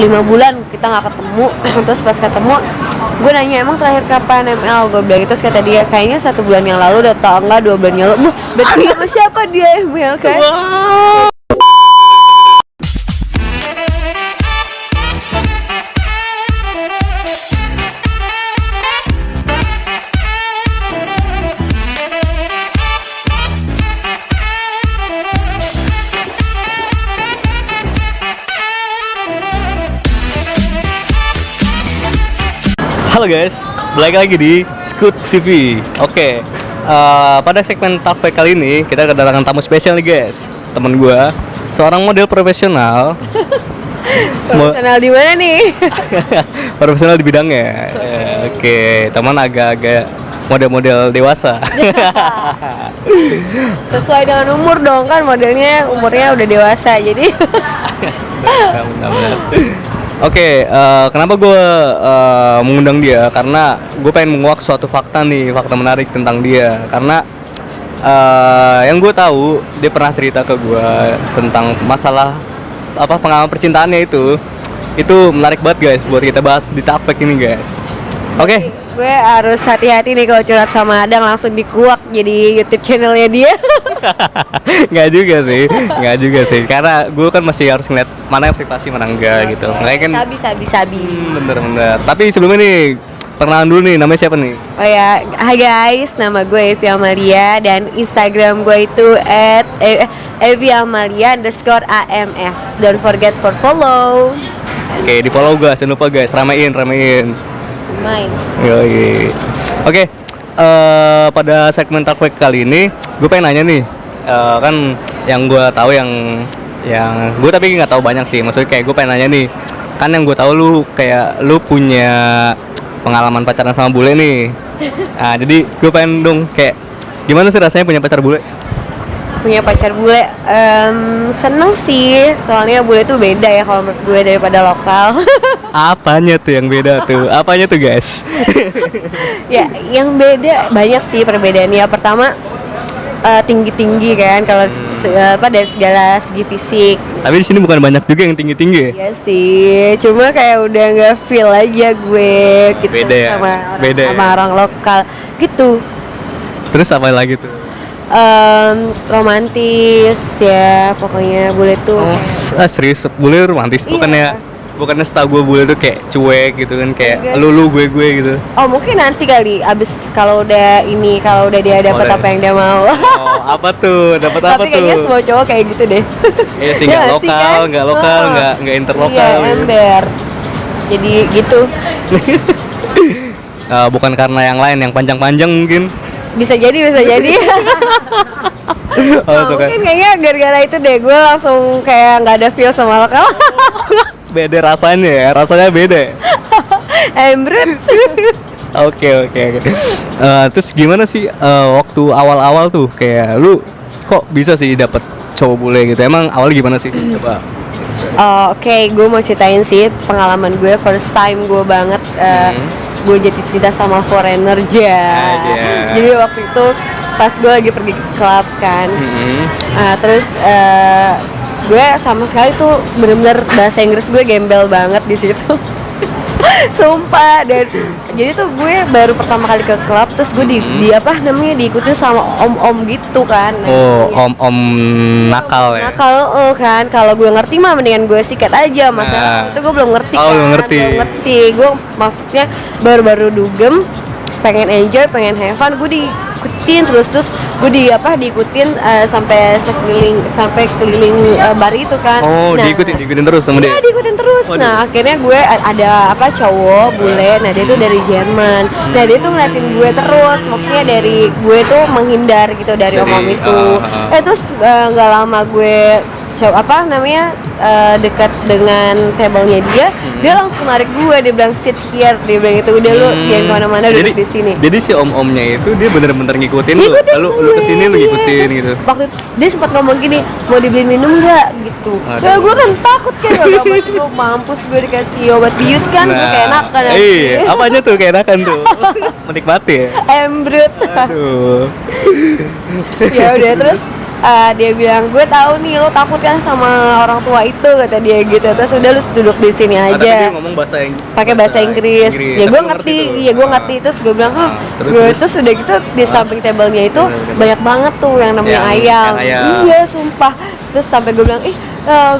5 bulan kita nggak ketemu. Terus pas ketemu gue nanya emang terakhir kapan ML, gue bilang itu, terus kata dia kayaknya 1 bulan yang lalu, udah tau enggak 2 bulan yang lalu. Berarti sama siapa dia ML kan? Halo guys, balik lagi di Scoot TV. Oke, pada segmen Talkback kali ini kita kedatangan tamu spesial nih guys. Temen gue, seorang model profesional. Profesional di mana nih? Profesional di bidangnya. Oke, teman agak-agak model-model dewasa. Sesuai dengan umur dong, kan modelnya umurnya udah dewasa jadi. Benar-benar. Oke, kenapa gue mengundang dia? Karena gue pengen menguak suatu fakta nih, fakta menarik tentang dia. Karena yang gue tahu, dia pernah cerita ke gue tentang masalah pengalaman percintaannya itu menarik banget guys, buat kita bahas di Talkback ini guys. Oke. Gue harus hati-hati nih kalau curhat sama Adang, langsung dikuak jadi YouTube channelnya dia. Nggak juga sih, karena gue kan masih harus ngeliat mana yang privasi mana enggak gitu. Makanya kan Sabi. bener. Tapi sebelumnya nih, perkenalan dulu nih, namanya siapa nih? Oh ya, hai guys, nama gue Evi Amalia dan Instagram gue itu @eviamalia_ams. Don't forget for follow. Oke, di follow guys, jangan lupa guys, ramein. Main. Yoi. Oke, pada segmen Talkback kali ini, gue pengen nanya nih, kan yang gue tahu yang gue tapi nggak tahu banyak sih. Maksudnya kayak gue pengen nanya nih, kan yang gue tahu lu punya pengalaman pacaran sama bule nih. Nah, jadi gue pengen dong kayak gimana sih rasanya punya pacar bule? Punya pacar bule, seneng sih, soalnya bule tuh beda ya kalau menurut gue daripada lokal. Apanya tuh yang beda tuh? Apanya tuh guys? Ya, yang beda banyak sih perbedaannya. Pertama, tinggi kan kalau dari segala segi fisik. Tapi di sini bukan banyak juga yang tinggi. Iya sih, cuma kayak udah nggak feel aja gue gitu. Beda ya? Sama orang lokal gitu. Terus apa lagi tuh? Romantis ya, pokoknya bule tuh. Serius, bule romantis? Iya. Bukannya setahu gue bule tuh kayak cuek gitu kan, kayak Enggak. lu gue gitu. Oh, mungkin nanti kali abis kalau udah dia dapat apa yang dia mau. Oh, apa tuh? Dapat apa tuh? Tapi kayaknya semua cowok kayak gitu deh. Iya sih, Ya nggak nggak sih, kan? lokal, nggak interlokal. Iya, ember. Jadi gitu. Bukan karena yang lain yang panjang-panjang mungkin. Bisa jadi. Mungkin kayaknya gara-gara itu deh gue langsung kayak nggak ada feel sama lokal. Beda rasanya beda. Ember. Oke. Terus gimana sih waktu awal-awal tuh kayak lu kok bisa sih dapet cowok bule gitu? Emang awal gimana sih? Coba. Oke, gue mau ceritain sih pengalaman gue first time gue banget. Gue jatuh cinta sama foreigner aja. Jadi waktu itu pas gue lagi pergi ke klub kan, terus gue sama sekali tuh bener-bener bahasa Inggris gue gembel banget di situ. Sumpah. Dan jadi tuh gue baru pertama kali ke klub, terus gue diikutin sama om-om gitu kan. Om nakal ya. Nakal kan, kalau gue ngerti mah mendingan gue sikat aja. Masa itu gue belum ngerti kan. Belum ngerti. Gue maksudnya baru dugem, pengen enjoy, pengen have fun, gue diikutin terus gue diikutin sampai keliling bar itu kan. Diikutin terus sama dia. Iya, diikutin terus. Waduh. Nah, akhirnya gue ada cowok bule. Nah, dia tuh dari Jerman. Nah, dia tuh ngeliatin gue terus. Maksudnya dari gue tuh menghindar gitu dari om-om itu. Terus nggak lama gue dekat dengan tablenya dia langsung narik gue, dia bilang sit here, dia bilang itu udah lu jangan kemana-mana, duduk di sini. Jadi si om-omnya itu dia bener-bener ngikutin lu kesini lu ngikutin gitu. Waktu dia sempat ngomong gini, mau dibeliin minum nggak gitu. Ya gue kan takut kan, gue mampus gue dikasih obat bius kan, gue kayak enakan. Iya, apanya tuh kayak enakan tuh? Menikmati ya? Embrut. Aduh. Ya udah, terus dia bilang, gue tahu nih lo takut kan sama orang tua itu, kata dia gitu. Terus udah lu duduk di sini Tapi aja. dia ngomong Pakai bahasa Inggris. Ya Tapi gue lu ngerti, tuh. iya gue ngerti. Terus gue bilang, terus udah gitu di samping tabelnya itu banyak banget tuh yang namanya ayam. yang ayam. Iya sumpah. Terus sampai gue bilang,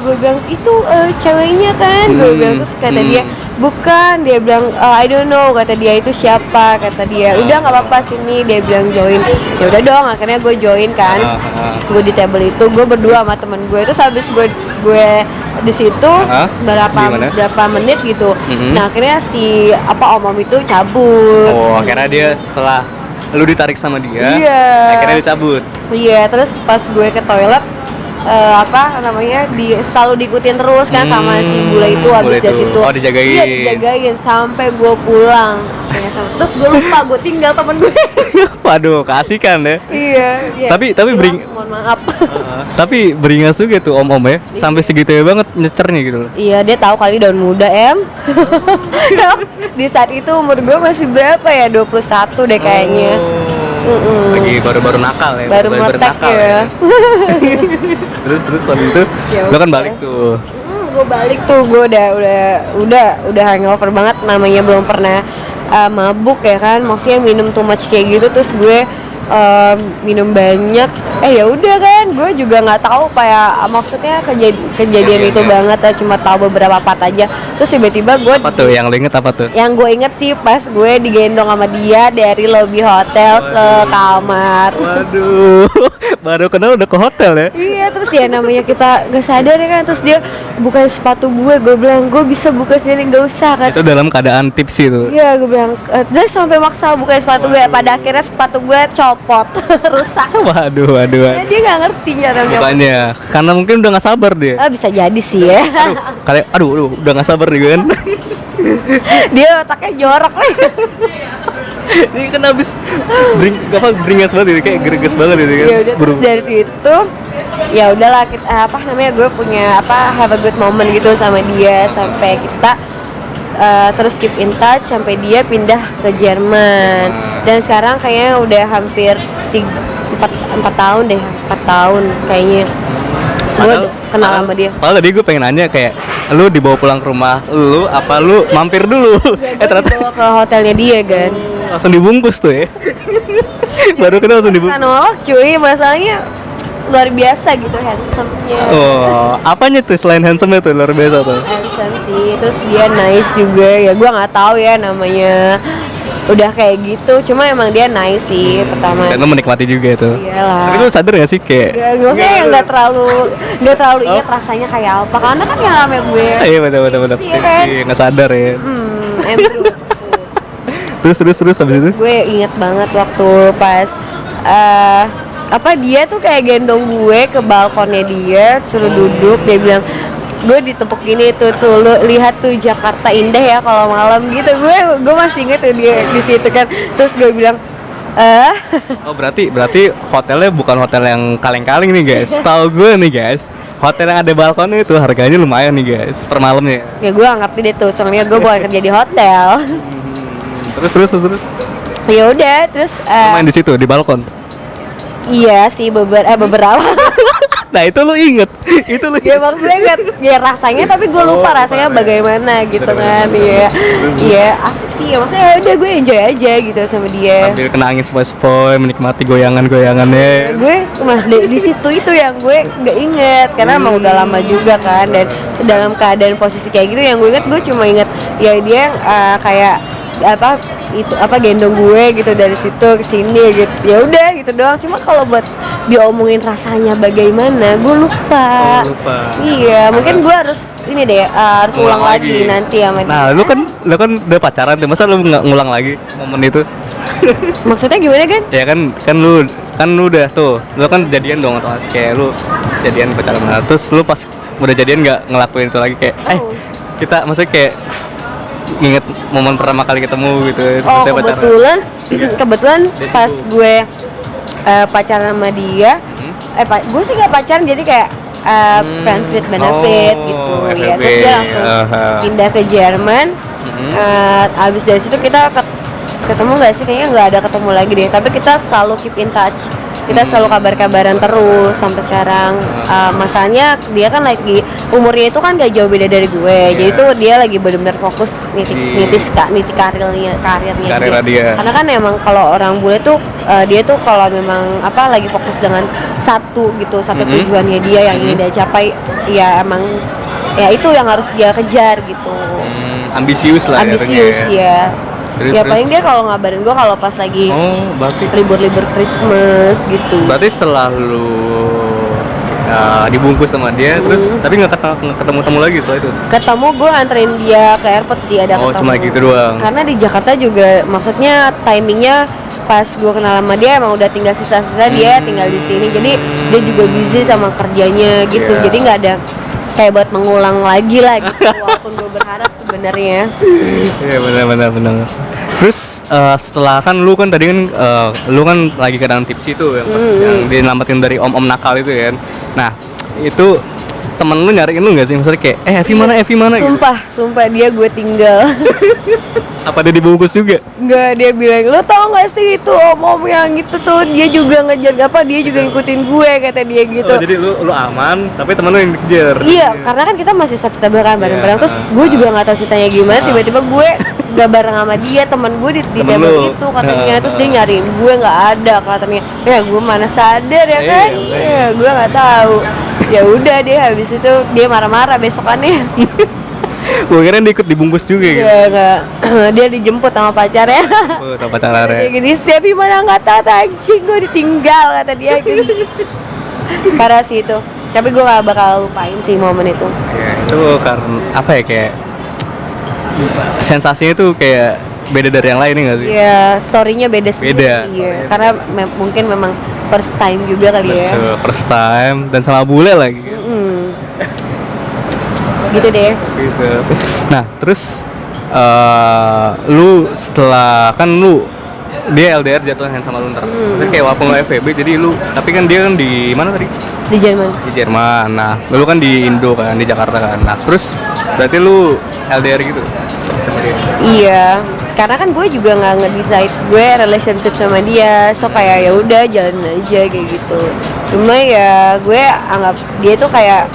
gue bilang itu ceweknya kan. Gue bilang, terus kata dia bukan, dia bilang I don't know, kata dia itu siapa, kata dia udah nggak apa-apa sini, dia bilang join. Ya udah dong, akhirnya gue join kan. Gue di table itu, gue berdua sama temen gue. Terus habis gue di situ berapa menit gitu. Nah akhirnya si om itu cabut. Oh, akhirnya dia setelah lu ditarik sama dia, akhirnya dia cabut. Iya, terus pas gue ke toilet selalu diikutin terus kan sama si bule itu. Habis dari situ dijagain. Iya, dijagain sampai gue pulang. Terus gue lupa, gue tinggal temen gue. Waduh, kasihkan ya. Iya. Tapi mohon maaf. Tapi beringas juga tuh om ya, sampai segitu ya banget nyecernya gitu. Iya, dia tahu kali daun muda Di saat itu umur gue masih berapa ya, 21 deh kayaknya. Lagi baru-baru nakal ya. Baru nakal ya. terus habis itu lo kan balik tuh. Gue balik tuh, gue udah hangover banget, namanya belum pernah mabuk ya kan, maksudnya minum too much kayak gitu. Terus gue minum banyak, ya udah kan, gue juga nggak tahu kayak maksudnya kejadian itu banget, cuma tahu beberapa part aja. Terus tiba-tiba gue apa tuh yang lo inget apa tuh? Yang gue inget sih pas gue digendong sama dia dari lobi hotel ke kamar. Waduh, baru kenal udah ke hotel ya? Iya, terus ya namanya kita nggak sadar ya kan, terus dia bukain sepatu gue bilang gue bisa buka sendiri, nggak usah kan. Itu dalam keadaan tipsi tuh? Iya, gue bilang, dia sampai maksa bukain sepatu gue, pada akhirnya sepatu gue copot, rusak. Waduh. Ya, dia nggak ngerti caranya. Bukannya, karena mungkin udah nggak sabar dia. Bisa jadi sih ya. Aduh, udah nggak sabar juga kan? Dia otaknya jorok nih. Ini kan habis beringas banget gitu, kayak greges banget gitu kan. Ya udah, terus dari situ ya udahlah, kita gue punya have a good moment gitu sama dia, sampai kita terus keep in touch sampai dia pindah ke Jerman. Dan sekarang kayaknya udah hampir 4 tahun deh, 4 tahun kayaknya gue kenal sama dia. Padahal tadi gue pengen nanya kayak lu dibawa pulang ke rumah lu apa lu mampir dulu? Ternyata dibawa ke hotelnya dia kan. Langsung dibungkus tuh ya. Baru kenal langsung dibungkus. Nolak cuy, masalahnya luar biasa gitu handsome-nya. Oh, apanya tuh selain handsome itu luar biasa tuh? Handsome sih, terus dia nice juga ya. Gue nggak tahu ya namanya udah kayak gitu, cuma emang dia nice sih pertama. Dan lo menikmati juga itu. Iyalah. Tapi lu sadar gak sih kayak? Maksudnya nggak terlalu ingat rasanya kayak apa, karena kan yang rame gue. Iya betul. Iya kan? Nggak sadar ya. Terus habis itu? Gue inget banget waktu pas dia tuh kayak gendong gue ke balkonnya dia, suruh duduk, dia bilang gue ditepuk gini tuh lu lihat tuh Jakarta indah ya kalau malam gitu. Gue masih inget tuh dia di situ kan. Terus gue bilang Oh berarti hotelnya bukan hotel yang kaleng-kaleng nih guys. Tahu gue nih guys, hotel yang ada balkonnya itu harganya lumayan nih guys per malamnya. Ya gue gak ngerti deh tuh, soalnya gue bukan kerja di hotel. Terus Ya udah, terus main di situ di balkon. Iya sih beberapa. Nah itu lu inget. Ya maksudnya inget, ya rasanya, tapi gue lupa rasanya bagaimana gitu kan. Iya asik sih ya, maksudnya udah gue enjoy aja gitu sama dia. Sambil kena angin sepoi-sepoi, menikmati goyangannya. Gue di situ itu yang gue nggak inget karena emang udah lama juga kan. Dan dalam keadaan posisi kayak gitu yang gue inget, gue cuma inget ya dia kayak gendong gue gitu dari situ ke sini gitu. Ya udah gitu doang. Cuma kalau buat diomongin rasanya bagaimana, gue lupa. Iya, mungkin gue harus harus ulang lagi nanti sama dia. Nah, lu kan udah pacaran tuh, masa lu nggak ngulang lagi momen itu? Maksudnya gimana kan? Ya kan lu udah tuh, lu kan jadian dong atau kayak lu jadian pacaran. Nah, terus lu pas udah jadian nggak ngelakuin itu lagi kayak kita maksudnya kayak inget momen pertama kali ketemu gitu. Kebetulan pas gue pacaran sama dia, gue sih gak pacaran, jadi kayak friends with benefit gitu ya. Terus dia langsung pindah ke Jerman. Abis dari situ kita ketemu gak sih? Kayaknya nggak ada ketemu lagi deh, tapi kita selalu keep in touch kita selalu kabar-kabaran terus sampai sekarang. Masalahnya dia kan lagi umurnya itu kan gak jauh beda dari gue, jadi tuh dia lagi benar-benar fokus niti karirnya dia. Karena kan emang kalau orang bule tuh dia tuh kalau memang lagi fokus dengan satu tujuannya dia yang ingin dia capai, ya emang ya itu yang harus dia kejar gitu. Ambisius lah ya. Ya paling dia kalau ngabarin gue kalau pas lagi libur-libur Christmas gitu. Berarti setelah lu dibungkus sama dia, terus tapi nggak ketemu lagi setelah itu? Ketemu, gue anterin dia ke airport sih, ada ketemu. Cuma gitu doang? Karena di Jakarta juga, maksudnya timingnya pas gue kenal sama dia emang udah tinggal sisa-sisa dia tinggal di sini, jadi dia juga busy sama kerjanya gitu, jadi nggak ada kayak buat mengulang lagi lah gitu, walaupun gue berharap sebenarnya. Iya benar. Terus setelah kan lu kan tadi kan lu kan lagi kadang tipsi tuh yang diselamatin dari om-om nakal itu kan. Nah itu temen lu nyariin lu nggak sih, misalnya kayak Evi mana Sumpah dia gue tinggal. Apa dia dibungkus juga? Enggak, dia bilang, lu tau gak sih itu om yang gitu tuh, dia juga ngejar dia juga ngikutin gue, kata dia gitu. Jadi lu aman tapi temen lu yang dikejar? Iya, karena kan kita masih satu tabrakan bareng-bareng, terus gue juga gak tahu ceritanya gimana, tiba-tiba gue gak bareng sama dia, teman gue di table itu katanya, terus dia nyariin gue gak ada katanya. Ya gue mana sadar ya kan, ya gue gak tahu. Ya udah deh, habis itu dia marah-marah besokannya. Gue kira dia ikut dibungkus juga gitu. Enggak. Dia dijemput sama pacarnya. Sama pacarnya. Dia gini, siapa mana nggak tahu, anjing gue ditinggal kata dia gitu. Parah sih itu. Tapi gue gak bakal lupain sih momen itu. Ya, itu karena apa ya, kayak sensasinya tuh kayak beda dari yang lain nggak sih? Iya, story-nya beda sih. Iya, karena mungkin memang first time juga kali ya. Betul, first time dan sama bule lagi. Gitu deh. Gitu. Nah, terus lu setelah kan lu dia LDR jatuhnya sama lu ntar. Terus kayak walaupun lu FVB jadi lu, tapi kan dia kan di mana tadi? Di Jerman. Di Jerman. Nah, lu kan di Indo kan, di Jakarta kan. Nah, terus berarti lu LDR gitu sama dia? Iya, karena kan gue juga nggak nge-decide gue relationship sama dia, so kayak ya udah jalan aja kayak gitu. Cuma ya gue anggap dia tuh kayak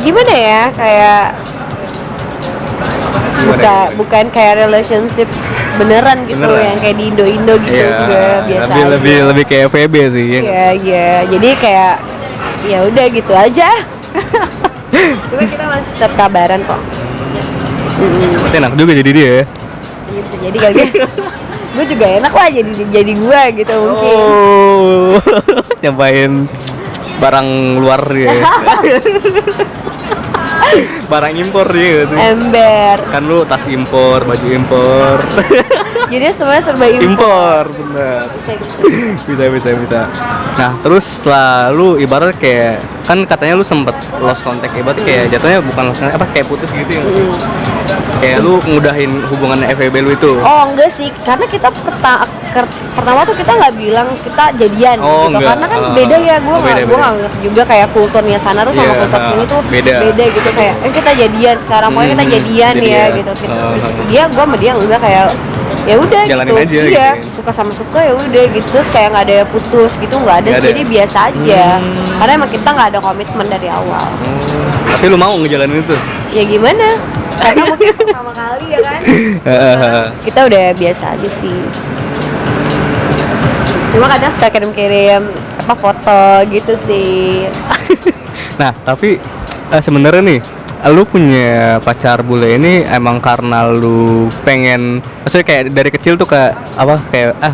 gimana ya, kayak bukan kayak relationship beneran gitu, yang kayak di Indo gitu, juga biasa lebih kayak FVB sih ya. Iya, jadi kayak ya udah gitu aja. Cuma kita masih tetap kabaran kok. Berarti enak juga jadi dia ya. Iya, bisa jadi kali ya. Gue juga enak lah jadi gue gitu mungkin. Nyobain barang luar ya. Barang impor dia gitu. Ember. Kan lu tas impor, baju impor. Jadi sebenarnya serba impor, bener. Bisa. Nah, terus setelah lu ibarat kayak kan katanya lu sempet lost contact, ibarat kayak jatuhnya bukan lost contact, apa kayak putus gitu ya. Kayak lu ngudahin hubungan FWB lu itu. Oh enggak sih, karena kita pertama tuh kita nggak bilang kita jadian gitu, enggak. Karena kan beda ya, gue nggak ngerti juga kayak kulturnya sana tuh sama kultur sini tuh beda gitu, kayak kita jadian sekarang, pokoknya kita jadian ya gitu. Dia, gue sama dia enggak, kayak ya udah gitu, iya gitu. Suka sama suka ya udah gitu, terus kayak nggak ada putus gitu, nggak ada, jadi biasa aja. Karena emang kita nggak ada komitmen dari awal. Tapi lu mau ngejalanin itu? Ya gimana? Karena mungkin pertama kali ya kan. Kita udah biasa aja sih. Cuma kadang suka kirim-kirim foto gitu sih. Nah, tapi sebenarnya nih, lu punya pacar bule ini emang karena lu pengen, maksudnya kayak dari kecil tuh kayak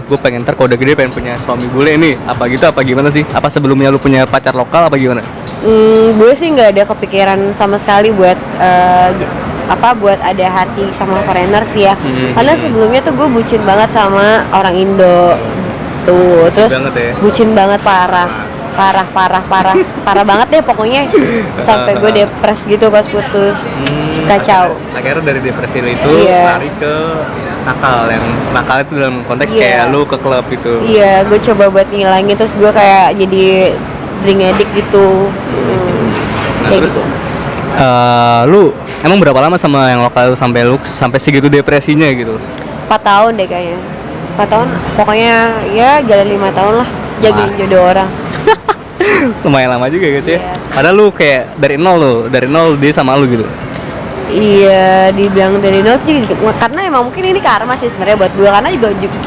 gue pengen ntar kalau udah gede pengen punya suami bule ini, apa gitu, apa gimana sih? Apa sebelumnya lu punya pacar lokal apa gimana? Gue sih nggak ada kepikiran sama sekali buat buat ada hati sama foreigner sih ya. Karena sebelumnya tuh gue bucin banget sama orang Indo tuh, terus bucin banget parah banget deh pokoknya, sampai gue depres gitu pas putus. Kacau. Akhirnya dari depresi itu lari ke nakal, yang nakal itu dalam konteks kayak lu ke klub itu. Iya, gue coba buat ngilangin, terus gue kayak jadi drink addict gitu. Nah, terus gitu. Lu emang berapa lama sama yang lokal itu sampai segitu depresinya gitu? 4 tahun deh kayaknya. 4 tahun, pokoknya ya jalan 5 tahun lah jagain jodoh orang. Lumayan lama juga guys ya. Iya. Padahal lu kayak dari nol dia sama lu gitu. Iya, dibilang dari nol sih karena emang mungkin ini karma sih sebenarnya buat gue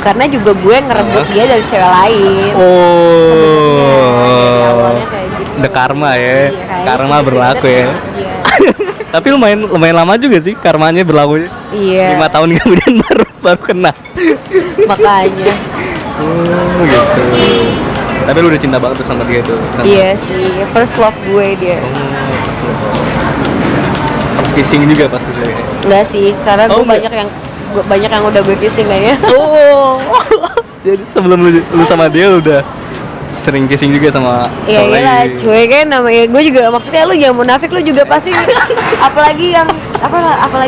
karena juga gue ngerebut dia dari cewek lain. Sebenarnya, awalnya kayak gitu. The karma ya. Iya, kayaknya Karma sih, berlaku ya. Iya. Tapi lumayan lama juga sih karmanya berlakunya. Iya. 5 tahun kemudian baru kena. Makanya. Oh gitu. Tapi lu udah cinta banget tuh sama dia tuh. Iya sih, first love gue dia. First kissing juga pasti tuh. Enggak sih, karena gue enggak? banyak yang udah gue kissing kayaknya. Oh. Jadi sebelum lu sama dia udah sering kissing juga sama Iya cowok iyalah, lain. cuy kan namanya gue juga maksudnya lu jangan munafik lu juga pasti apalagi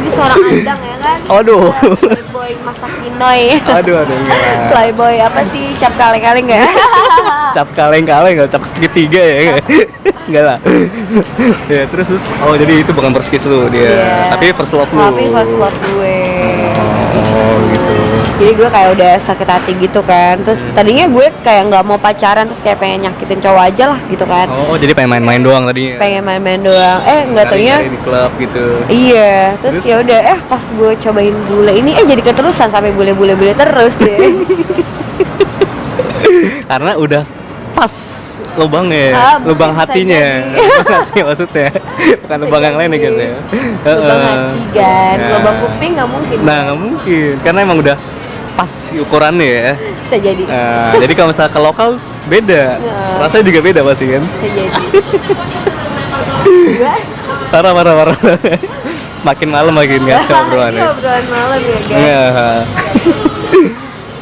seorang andang ya kan. Aduh. Playboy masa kinoy. Aduh enggak. Playboy apa sih cap kaleng-kaleng enggak? Cap kaleng-kaleng enggak cap segitiga ya enggak? Enggak lah. Ya terus oh jadi itu bukan first kiss lu dia. Iya. Tapi first love lu. Tapi first love gue. Oh gitu. Jadi gue kayak udah sakit hati gitu kan. Terus tadinya gue kayak nggak mau pacaran terus kayak pengen nyakitin cowok aja lah gitu kan. Oh jadi pengen main-main doang tadinya. Pengen main-main doang. Nggak taunya Cari di klub gitu. iya, terus Terus? ya udah pas gue cobain bule ini jadi keterusan sampai bule terus deh. Karena udah pas lubangnya, Mungkin lubang bisa hatinya. jadi. Lubang hati maksudnya. Bukan Bisa lubang yang lain ya jadi. guys ya. Lubang hati kan, Nah. lubang kuping nggak mungkin. Nah, nggak mungkin karena emang udah pas ukurannya ya. Bisa jadi. Nah, jadi kalau misalnya ke lokal beda. Nah. Rasanya juga beda pasti kan. Bisa jadi. Gue Parah. Semakin malam makin ngaco obrolannya. obrolan malam ya guys. Iya.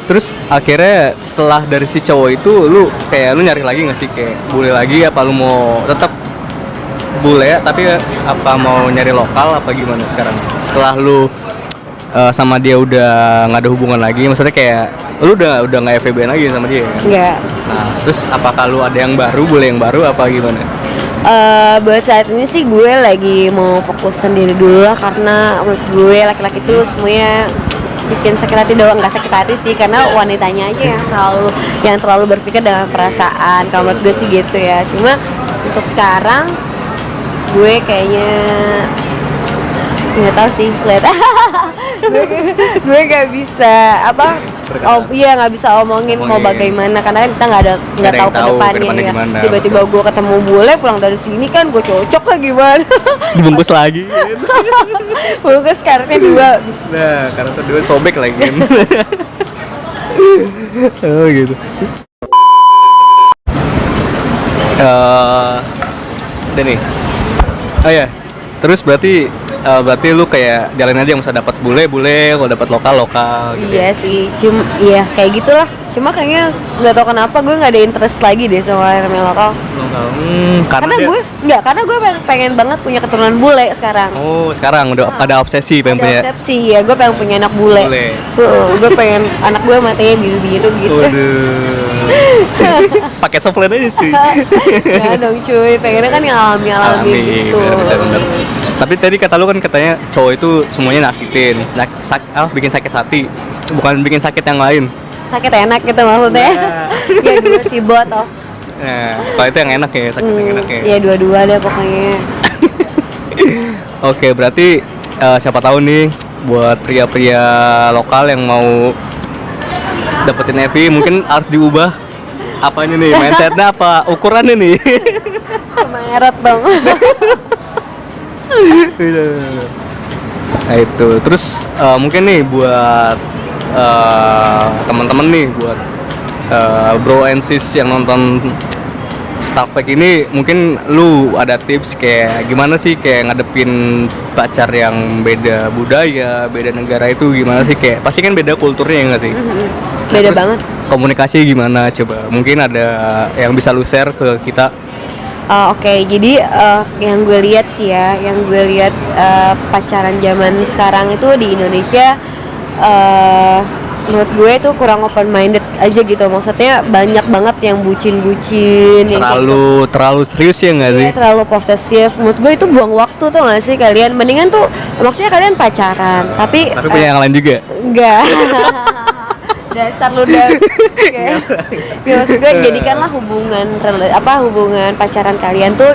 Terus akhirnya setelah dari si cowok itu lu nyari lagi nggak sih kayak bule lagi apa lu mau tetap bule tapi apa mau nyari lokal apa gimana sekarang setelah lu sama dia udah nggak ada hubungan lagi maksudnya kayak lu udah nggak FWB lagi sama dia kan? Enggak. Nah terus apakah lu ada yang baru bule yang baru apa gimana? Buat saat ini sih gue lagi mau fokus sendiri dulu lah karena menurut gue laki-laki itu semuanya bikin sakit hati doang, nggak sakit hati sih karena wanitanya aja yang terlalu berpikir dengan perasaan. Kalau menurut gue sih gitu ya. Cuma untuk sekarang gue kayaknya nggak tahu sih lihat gue nggak bisa nggak bisa omongin mau bagaimana karena kan kita nggak tahu ke depannya ya. gimana, Tiba-tiba gue ketemu bule pulang dari sini kan gue cocok lah gimana. Dibungkus lagi Bungkus karetnya 2. nah karena kedua sobek lagi kan. Oh gitu. Udah nih. Oh ya. Terus berarti lu kayak jalan aja bisa dapat bule, kalau dapat lokal gitu. Iya sih, kayak gitulah. Cuma kayaknya nggak tahu kenapa gue nggak ada interest lagi deh sama ramen lokal. Lokal. Karena gue pengen banget punya keturunan bule sekarang. Oh, sekarang udah ada obsesi pengen punya. Ada obsesi ya, gue pengen punya anak bule. Gue pengen anak gue matanya biru-biru gitu. Waduh. Pakai softline aja sih. Ya dong cuy, pengennya kan yang alami gitu. Bener. Tapi tadi kata lu kan katanya cowok itu semuanya nyakitin, bikin sakit hati, bukan bikin sakit yang lain. Sakit enak gitu maksudnya. Ya dua si bot oh. Nah, kalau itu yang enak ya, sakit yang enak ya. Ya dua-dua deh pokoknya. Oke, berarti siapa tahu nih buat pria-pria lokal yang mau dapetin Evi mungkin harus diubah apanya nih, mindsetnya apa, ukurannya nih. Kemeret dong. Nah itu, terus mungkin nih buat teman-teman nih, buat bro and sis yang nonton Talkback ini, mungkin lu ada tips kayak gimana sih kayak ngadepin pacar yang beda budaya, beda negara itu gimana sih, kayak pasti kan beda kulturnya ya nggak sih? Beda Terus banget. Komunikasi gimana coba? Mungkin ada yang bisa lu share ke kita? Oke, jadi yang gue lihat sih ya, pacaran zaman sekarang itu di Indonesia menurut gue itu kurang open minded aja gitu. Maksudnya banyak banget yang bucin-bucin, Terlalu serius ya nggak sih? Iya, terlalu posesif. Menurut gue itu buang waktu tuh nggak sih kalian? Mendingan tuh maksudnya kalian pacaran, tapi punya yang lain juga? enggak. dasar lu udah kayak ya maksud gue jadikanlah hubungan pacaran kalian tuh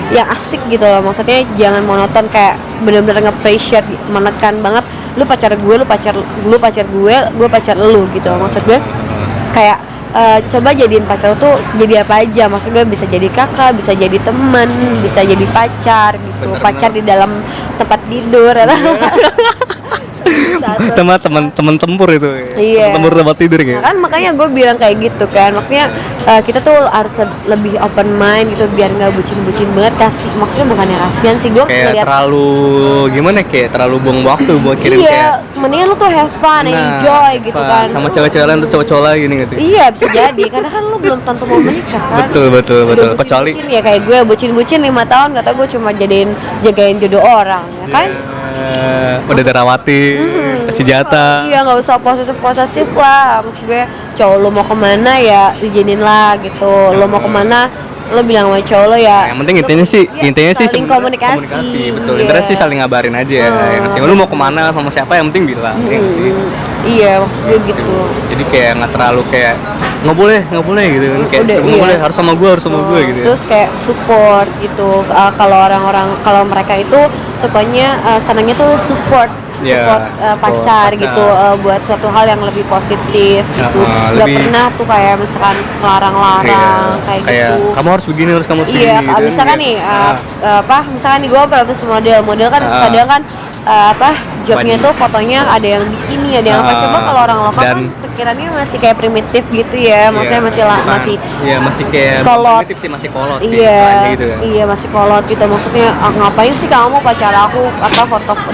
yang asik gitu loh, maksudnya jangan monoton kayak bener-bener nge-pressure menekan banget lu pacar gue gue pacar lu gitu. Maksud gue kayak coba jadiin pacar tuh jadi apa aja, maksud gue bisa jadi kakak, bisa jadi teman, bisa jadi pacar gitu. Bener, pacar di dalam tempat tidur teman tempur itu. Iya. Tempur tempat tidur gitu. Kan makanya gue bilang kayak gitu kan, maksudnya kita tuh harus lebih open mind gitu biar nggak bucin-bucin banget. Maksudnya bukannya kasihan sih, gue kayak ngeliat terlalu gimana, kayak terlalu buang waktu buat kirim iya, kayak mendingan lu tuh have fun, enjoy gitu kan. Sama cewek-cewek lain tuh cowok-cowok lagi nih nggak sih? Iya bisa jadi, karena kan lu belum tentu mau menikah kan. Betul. Udah Kecuali bucin ya kayak gue bucin 5 tahun, kata gue cuma jagain jodoh orang ya kan. udah terawati, kasih jatah. Iya nggak usah posesif lah, maksud gue cowok lu mau kemana ya izinin lah gitu, lu mau kemana lo bilang sama cowok lo ya. Yang penting intinya sih saling sebenarnya komunikasi, betul. Iya. Intinya sih saling ngabarin aja. Yang sih lu mau kemana sama siapa yang penting bilang. Ya nggak sih? Iya maksud gue gitu. Jadi kayak nggak terlalu kayak nggak boleh gitu kan, kayak nggak boleh harus sama gue gitu. Terus kayak support gitu. Kalau mereka itu sukanya senangnya tuh support pacar gitu, buat suatu hal yang lebih positif gitu. Gak pernah tuh kayak misalkan larang-larang kayak gitu. Kamu harus begini, kamu harus begini. Iya, misalkan nih misalkan nih gue profesi model kan kadang kan jobnya tuh fotonya ada yang bikini, ada yang apa. Coba kalau orang lokal kan pikirannya masih kayak primitif gitu ya, maksudnya masih kayak kolot. Primitif sih, masih kolot sih gitu kan. Iya masih kolot gitu, maksudnya ngapain sih kamu pacar aku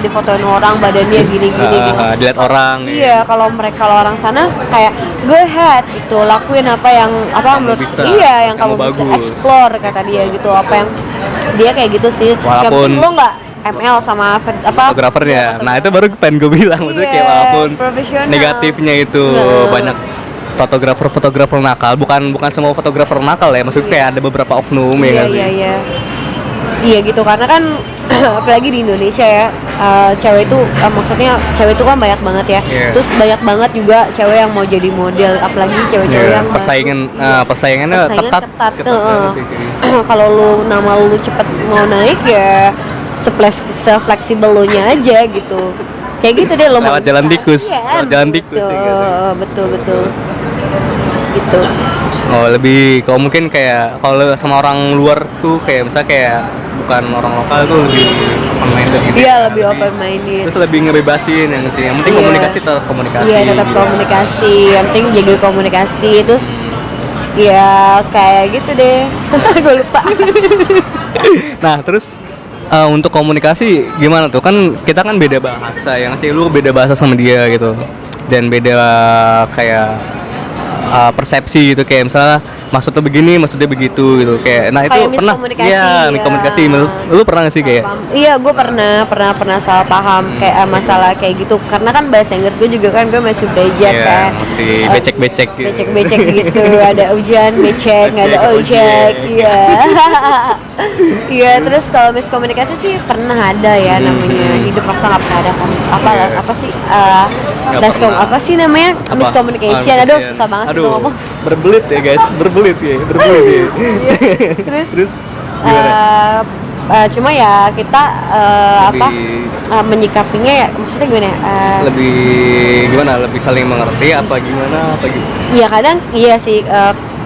difotoin orang badannya gini gitu. Dilihat orang. Iya, kalau orang sana kayak go ahead gitu, lakuin apa yang menurut yang kamu bisa explore kata dia gitu, apa yang dia kayak gitu sih. Walaupun lo nggak ML sama fotografernya. Nah itu baru pengen gue bilang, maksudnya kayak walaupun negatifnya itu banyak fotografer nakal, bukan semua fotografer nakal ya, maksudnya kayak ada beberapa oknum ya. Iya gitu, karena kan apalagi di Indonesia ya, cewek itu maksudnya cewek itu kan banyak banget ya. Terus banyak banget juga cewek yang mau jadi model, apalagi cewek-cewek yang persaingannya ketat. Kalau nama lu cepet mau naik ya se-fleksibel lu nya aja gitu. Kayak gitu deh lo lewat jalan tikus. Betul. Gitu. Oh, lebih kalau mungkin kayak kalau sama orang luar tuh kayak misalnya kayak bukan orang lokal tuh lebih open minded gitu. Iya, lebih open minded. Terus lebih ngebebasin yang sih. Yang penting komunikasi tetap komunikasi. Iya, tetap gitu. Komunikasi. Yang penting jaga komunikasi. Terus ya kayak gitu deh. Gue lupa. Nah, terus untuk komunikasi gimana tuh? Kan kita kan beda bahasa, yang sih lu beda bahasa sama dia gitu. Dan beda kayak persepsi gitu, kayak misalnya maksudnya begini, maksudnya begitu gitu. Kayak nah itu pernah miskomunikasi. Lu pernah gak sih kayak? Iya, gue pernah salah paham kayak masalah kayak gitu. Karena kan bahasa Inggris gue juga kan gue masih belajar kan. Masih becek-becek gitu. Becek-becek gitu. Ada ujian becek, nggak ada ojek. Iya. Iya, terus kalau miskomunikasi sih pernah ada ya, namanya hidup masa nggak pernah ada apa sih namanya miscommunication. Aduh susah banget sih ngomong. Berbelit ya guys, berbelit ya. Terus cuma ya kita menyikapinya ya, maksudnya gimana ya? Lebih saling mengerti apa gimana gitu. Iya kadang iya sih,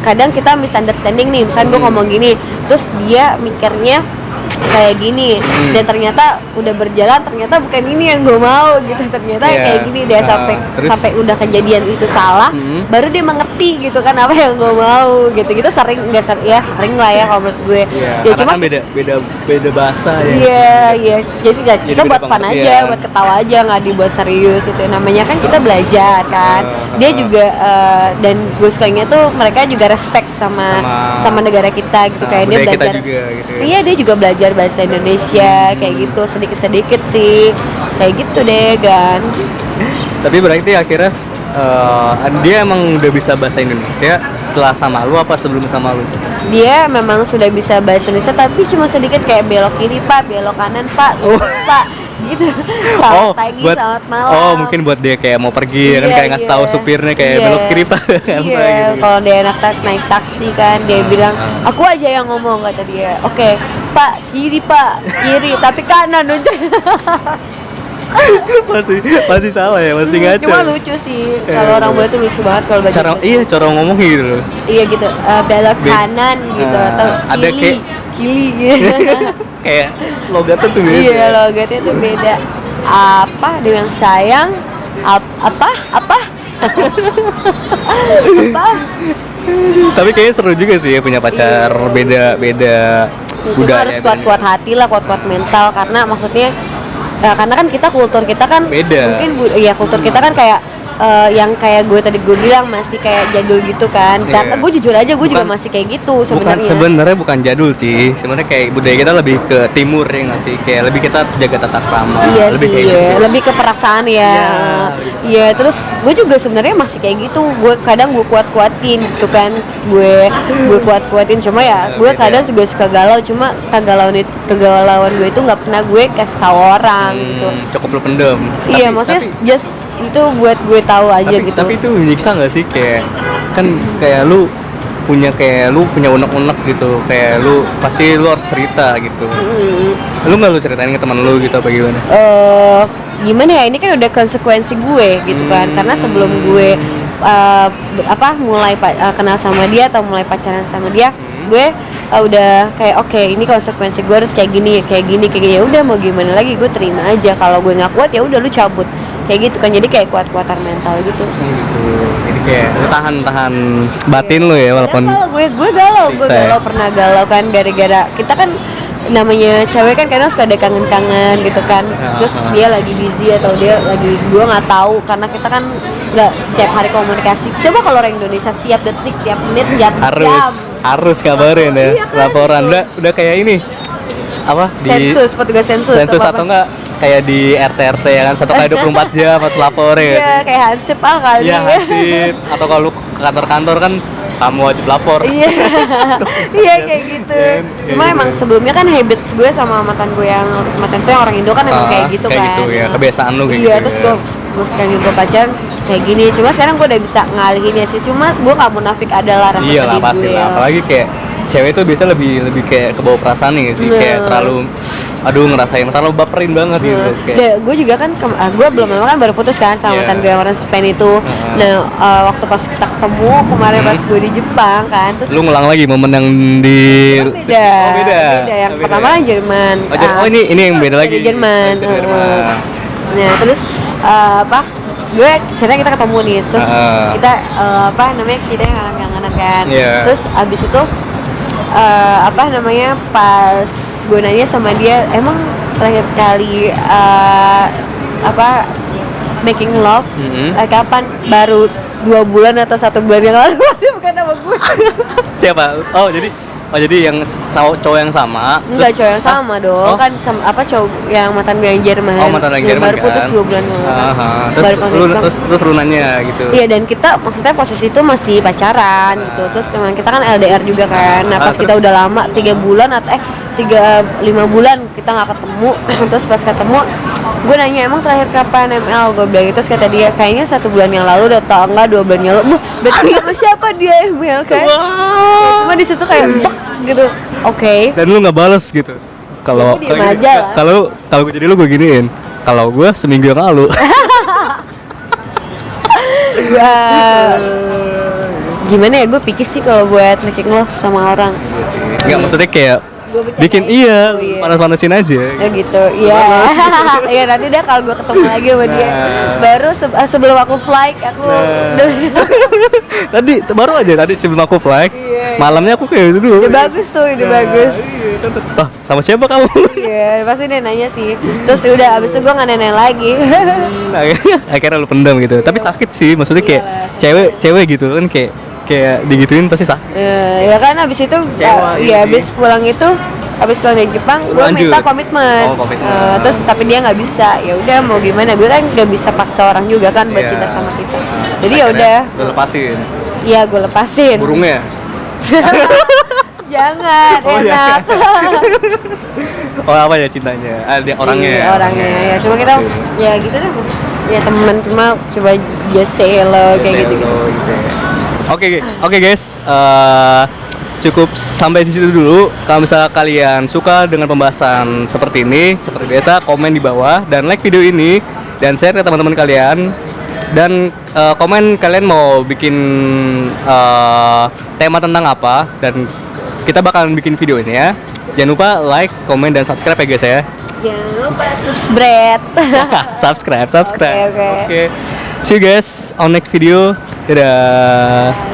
kadang kita misunderstanding nih, misalnya gue ngomong gini terus dia mikirnya kayak gini dan ternyata udah berjalan ternyata bukan ini yang gue mau gitu, ternyata kayak gini dia sampai udah kejadian itu salah baru dia mengerti gitu kan apa yang gue mau gitu sering lah ya kalau menurut gue ya cuma kan beda bahasa ya. Jadi kita buat fun aja, buat ketawa aja, nggak dibuat serius itu, namanya kan kita belajar kan. Dia juga dan gue sukanya tuh mereka juga respect sama negara kita gitu, kayak dia belajar juga, gitu ya. Iya, dia juga belajar bahasa Indonesia kayak gitu sedikit sih kayak gitu deh kan. Tapi berarti akhirnya dia emang udah bisa bahasa Indonesia setelah sama lu apa sebelum sama lu? Dia memang sudah bisa bahasa Indonesia tapi cuma sedikit, kayak belok kiri pak, belok kanan pak, pak gitu. Selamat pagi, selamat malam. Oh, mungkin buat dia kayak mau pergi kan, kayak ngasih tahu supirnya kayak belok kiri Pak. Iya, kalau dia naik taksi kan dia bilang, "Aku aja yang ngomong," kata dia. "Oke, Pak, kiri Pak, kiri, tapi kanan aja." masih salah ya, masih ngaco. Cuma lucu sih, kalau orang Bule tuh lucu banget kalau baca cara gitu. cara ngomong gitu loh. Iya gitu, belok kanan gitu atau ada kili gitu. Kayak logatnya tuh beda. Iya, logatnya tuh beda. Apa dia yang sayang? Apa? Apa? Tapi kayaknya seru juga sih ya punya pacar beda budaya. Harus kuat-kuat hati lah, kuat-kuat mental karena maksudnya karena kan kultur kita kan beda. Mungkin kultur kita kan kayak yang kayak gue bilang masih kayak jadul gitu kan. Karena gue jujur aja gue juga masih kayak gitu sebenarnya. Sebenarnya bukan jadul sih. Sebenarnya kayak budaya kita lebih ke timur ya nggak sih? Kayak lebih kita jaga tata krama. Iya lebih sih, kayak gitu. lebih ke perasaan ya. Iya, terus gue juga sebenarnya masih kayak gitu. Gue kadang gue kuat-kuatin gitu kan. Gue kuat-kuatin cuma ya gue kadang juga suka galau, cuma kegalauan gue itu nggak pernah gue kasih tahu orang gitu. Cukup lu pendem. Iya, maksudnya just itu buat gue tahu aja gitu. Tapi itu menyiksa nggak sih, kayak kan kayak lu punya unek-unek gitu, kayak lu pasti lu harus cerita gitu. Lu nggak ceritain ke teman lu gitu apa gimana? Gimana ya, ini kan udah konsekuensi gue gitu kan, karena sebelum gue mulai kenal sama dia atau mulai pacaran sama dia, gue udah kayak oke, ini konsekuensi gue harus kayak gini. Ya udah, mau gimana lagi, gue terima aja. Kalau gue nggak kuat ya udah lu cabut, kayak gitu kan. Jadi kayak kuat-kuatan mental gitu. Gitu. Jadi kayak lu tahan batin lu ya, walaupun gue galau pernah galau kan gara-gara kita kan namanya cewek kan kadang suka ada kangen-kangen gitu kan. Terus dia lagi busy atau dia lagi, gue nggak tahu karena kita kan nggak setiap hari komunikasi. Coba kalau orang Indonesia setiap detik, tiap menit, tiap jam harus kabarin ya, iya kan, laporan. Udah kayak ini apa di petugas sensus atau enggak kayak di RT ya kan, 1 kali 24 jam pas lapor ya. Iya, kayak hansip kali. Iya, hansip. Atau kalau lu ke kantor kan kamu wajib lapor. Iya. Iya kayak gitu. Cuma emang sebelumnya kan habits gue sama mantan tuh yang orang Indo kan emang kayak gitu kan. Gitu ya, kebiasaan lu kayak gitu. Iya, terus gue sekarang juga pacaran kayak gini. Cuma sekarang gue udah bisa ngalihin ya sih. Cuma gue gak munafik adalah rasa sedih gue. Iya, pasti lah. Apalagi kayak cewek tuh biasa lebih kayak kebawa perasaan nih sih, kayak terlalu terlalu baperin banget gitu. Gue juga kan gue belum lama kan baru putus kan sama mantan gue yang orang Spain itu. Nah, waktu pas kita ketemu kemarin pas gue di Jepang kan, terus lu ngulang lagi momen yang di beda. Yang pertama kan Jerman. Ini yang beda lagi. Jerman. Nah, terus gue sebenarnya kita ketemu nih, terus kita kita yang kangen-kangen kan. Terus abis itu pas gue nanya sama dia, emang terakhir kali making love kapan? Baru 2 bulan atau 1 bulan yang lalu. Masih bukan sama gue. Siapa? Jadi yang cowok yang sama. Enggak, cowok yang sama dong. Kan cowok yang mantan gue yang Jerman. Mantan yang Jerman baru putus 2 bulan yang lalu. Terus lu nanya gitu. Iya, dan kita maksudnya posisi itu masih pacaran gitu. Terus teman kita kan LDR juga kan. Nah, pas kita udah lama 5 bulan kita nggak ketemu. Terus pas ketemu gue nanya, emang terakhir kapan ML? Gue bilang gitu. Terus kata dia, kayaknya 1 bulan yang lalu, udah tau enggak 2 bulan yang lalu. Berarti sama siapa dia ML kan? Cuma di situ kayak gitu. Oke. Dan lu nggak bales gitu. Kalau gue jadi lu, gue giniin. Kalau gue seminggu yang lalu. Gimana ya, gue pikir sih kalau buat making love sama orang. Nggak, maksudnya kayak bikin panas-panasin aja gitu. Iya. Iya, nanti deh kalau gue ketemu lagi sama dia. Baru sebelum aku flight tadi sebelum aku flight, malamnya aku kayak gitu dulu. Bagus tuh, bagus. Sama siapa kamu? Iya, pasti dia nanya sih. Terus udah abis itu gue nggak nanya lagi. Akhirnya lu pendam gitu. Tapi sakit sih, maksudnya kayak cewek gitu kan, kayak digituin pasti sakit. Ya kan abis itu abis pulang dari Jepang gue minta komitmen. Terus tapi dia nggak bisa. Ya udah, mau gimana, gue kan nggak bisa paksa orang juga kan buat cinta sama kita. Jadi ya udah, gue lepasin. Iya, gue lepasin burungnya. Jangan, enak. Oh apa ya cintanya? Dia orangnya. Iya, orangnya ya. Cuma kita Oke. ya gitu deh. Ya teman cuma coba just say hello kayak gitu. Oke guys, cukup sampai di situ dulu. Kalau misalnya kalian suka dengan pembahasan seperti ini, seperti biasa komen di bawah dan like video ini dan share ke teman-teman kalian. Dan komen kalian mau bikin tema tentang apa dan kita bakalan bikin video ini ya. Jangan lupa like, komen dan subscribe ya guys ya. Jangan lupa subscribe. subscribe. Oke. Oke. See you guys on next video. Dadah.